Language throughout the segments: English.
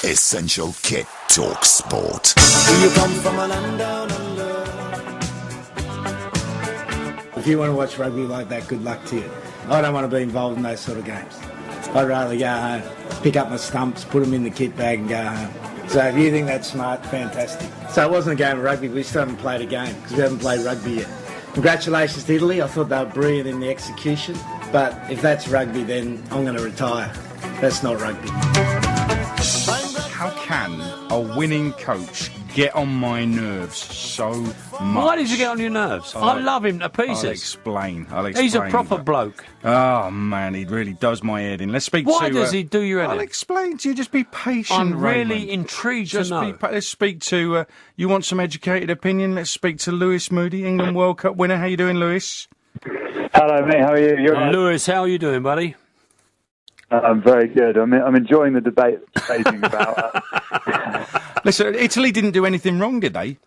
Essential Kit Talk Sport. Do you come from a land down under? If you want to watch rugby like that, good luck to you. I don't want to be involved in those sort of games. I'd rather go home, pick up my stumps, put them in the kit bag and go home. So if you think that's smart, fantastic. So it wasn't a game of rugby, we still haven't played a game because we haven't played rugby yet. Congratulations to Italy, I thought they were brilliant in the execution, but if that's rugby then I'm going to retire. That's not rugby. How can a winning coach get on my nerves so much? Why does he get on your nerves? I love him to pieces. I'll explain. He's a proper bloke. Oh, man, he really does my head in. Let's speak to... Why does he do your head in? I'll explain to you. Just be patient, I'm really Raymond. intrigued to know. Let's speak to... you want some educated opinion? Let's speak to Lewis Moody, England World Cup winner. How you doing, Lewis? Hello, mate. How are you? You're right. Lewis, how are you doing, buddy? I'm very good. I'm enjoying the debate debating about... Listen, Italy didn't do anything wrong, did they?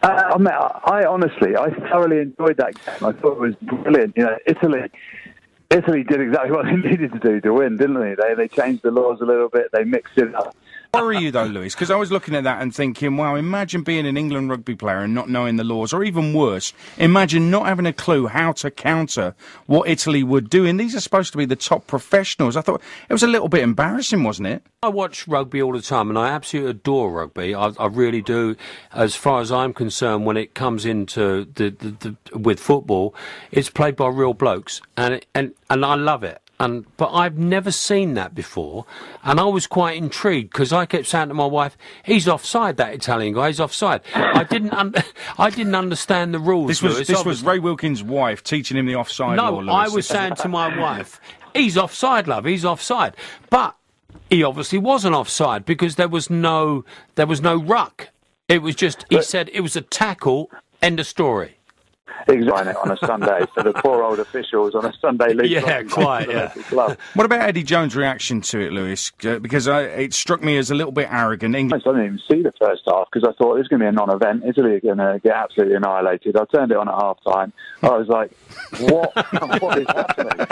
I honestly thoroughly enjoyed that game. I thought it was brilliant. You know, Italy did exactly what they needed to do to win, didn't they? They changed the laws a little bit. They mixed it up. Worry you though, Lewis? Because I was looking at that and thinking, wow, imagine being an England rugby player and not knowing the laws, or even worse, imagine not having a clue how to counter what Italy would do. And these are supposed to be the top professionals. I thought it was a little bit embarrassing, wasn't it? I watch rugby all the time, and I absolutely adore rugby. I really do. As far as I'm concerned, when it comes into with football, it's played by real blokes, and I love it. But I've never seen that before, and I was quite intrigued because I kept saying to my wife, "He's offside. That Italian guy, he's offside." I didn't understand the rules. This was Ray Wilkins' wife teaching him the offside law. No, I was saying to my wife, "He's offside, love. He's offside." But he obviously wasn't offside because there was no ruck. It was just he said it was a tackle. End of story. Exactly, on a Sunday for the poor old officials on a Sunday league. Yeah, quite. Yeah. What about Eddie Jones' reaction to it, Lewis? Because it struck me as a little bit arrogant. I didn't even see the first half because I thought it was going to be a non-event. Italy are going to get absolutely annihilated. I turned it on at half-time. I was like, "What? What is happening?"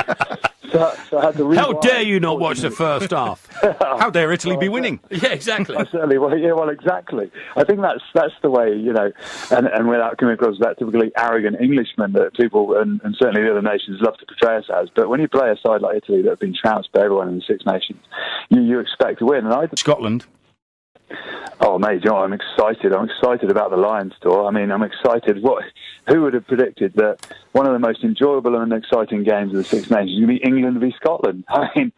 So I had to How dare you not watch the first half? How dare Italy be winning? Yeah, exactly. Certainly. Well, exactly. I think that's the way, you know, and without coming across that typically arrogant Englishman that people and certainly the other nations love to portray us as. But when you play a side like Italy that have been trounced by everyone in the Six Nations, you expect to win. And Scotland. Oh, mate, you know, I'm excited. I'm excited about the Lions tour. I mean, I'm excited. Who would have predicted that one of the most enjoyable and exciting games of the Six Nations would be England v Scotland? I mean,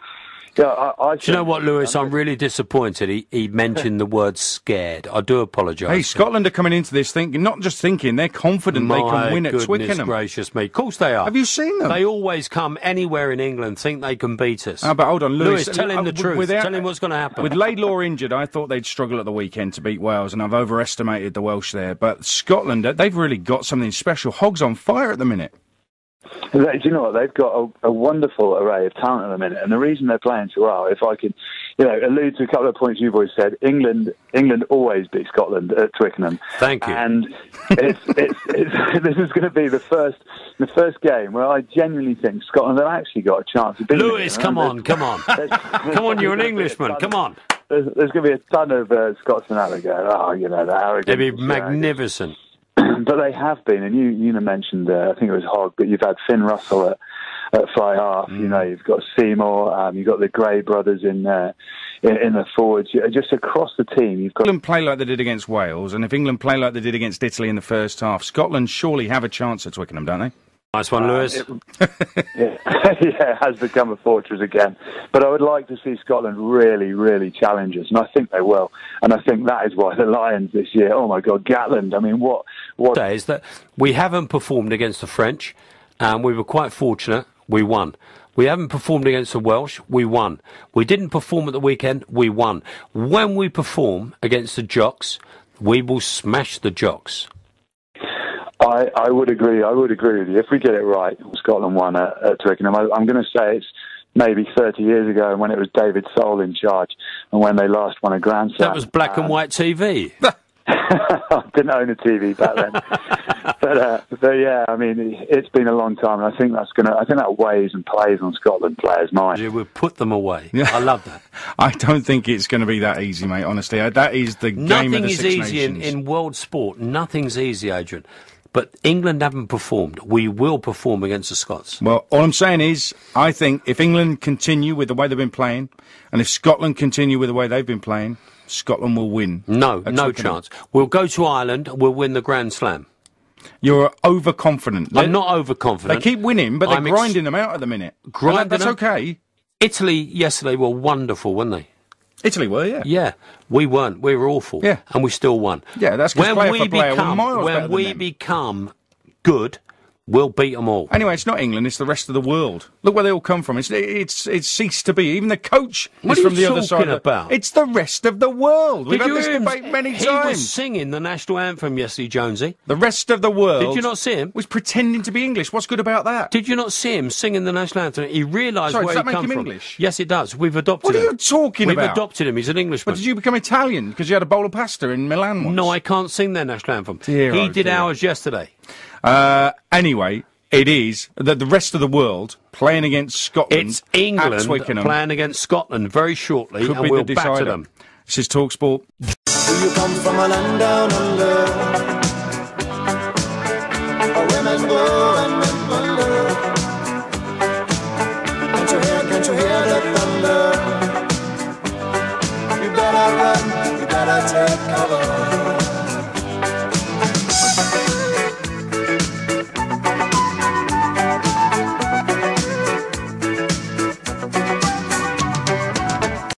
yeah, do you know what, Lewis? I'm really disappointed. He mentioned the word scared. I do apologise. Hey, Scotland are coming into this not just thinking, they're confident they can win at Twickenham. My goodness gracious me. Of course they are. Have you seen them? They always come anywhere in England, think they can beat us. But hold on, Lewis. Tell him the truth. Tell him what's going to happen. With Laidlaw injured, I thought they'd struggle at the weekend to beat Wales, and I've overestimated the Welsh there. But Scotland, they've really got something special. Hog's on fire at the minute. Do you know what? They've got a wonderful array of talent at the minute, and the reason they're playing so well, if I could, you know, allude to a couple of points you boys said, England always beat Scotland at Twickenham. Thank you. And this is going to be the first game where I genuinely think Scotland have actually got a chance of beating Lewis, come on. Come on, you're an Englishman. Come on. There's going to be a ton of Scotsmen out there going, oh, you know, the arrogance. They'd be magnificent. But they have been, and you mentioned, I think it was Hogg, but you've had Finn Russell at fly half. You know, you've got Seymour, you've got the Gray brothers in the forwards. Just across the team, you've got England play like they did against Wales, and if England play like they did against Italy in the first half, Scotland surely have a chance at Twickenham, don't they? Nice one, Lewis. It has become a fortress again. But I would like to see Scotland really, really challenge us, and I think they will. And I think that is why the Lions this year, oh my God, Gatland, I mean, what... Is that we haven't performed against the French, and we were quite fortunate, we won. We haven't performed against the Welsh, we won. We didn't perform at the weekend, we won. When we perform against the Jocks, we will smash the Jocks. I would agree. I would agree with you. If we get it right, Scotland won at Twickenham. I'm going to say it's maybe 30 years ago when it was David Soul in charge and when they last won a Grand Slam. That was black and white TV. I didn't own a TV back then. but yeah, I mean, it's been a long time, and I think that weighs and plays on Scotland players' minds. We'll put them away. I love that. I don't think it's going to be that easy, mate, honestly. That is the game of the Six Nations. Nothing is easy in world sport. Nothing's easy, Adrian. But England haven't performed. We will perform against the Scots. Well, all I'm saying is, I think if England continue with the way they've been playing, and if Scotland continue with the way they've been playing, Scotland will win. No chance. We'll go to Ireland, we'll win the Grand Slam. You're overconfident. I'm not overconfident. They keep winning, but they're grinding them out at the minute. That's okay. Italy yesterday were wonderful, weren't they? Italy were, yeah. Yeah, we weren't. We were awful. Yeah. And we still won. Yeah, that's because player for player were miles better than When we them. become good, we'll beat them all. Anyway, it's not England, it's the rest of the world. Look where they all come from. It's ceased to be. Even the coach What is are from you the other side. talking about? It's the rest of the world. We've had this debate many He was times. singing the national anthem yesterday, Jonesy. The rest of the world. Did you not see him? Was pretending to be English. What's good about that? Did you not see him singing the national anthem? He realised Sorry, where does he that come make him from. English? Yes, it does. We've adopted What him. are you talking We've about? adopted him. He's an Englishman. But did you become Italian because you had a bowl of pasta in Milan once? No, I can't sing their national anthem. Dear, he oh did dear. ours yesterday. Anyway, it is that the rest of the world playing against Scotland. It's England at Twickenham playing against Scotland very shortly, could and be we'll the batter decider. them. This is talkSPORT. Do you come from a land down under? Where women go and men wonder. Can't you hear the thunder? You better run, you better take cover.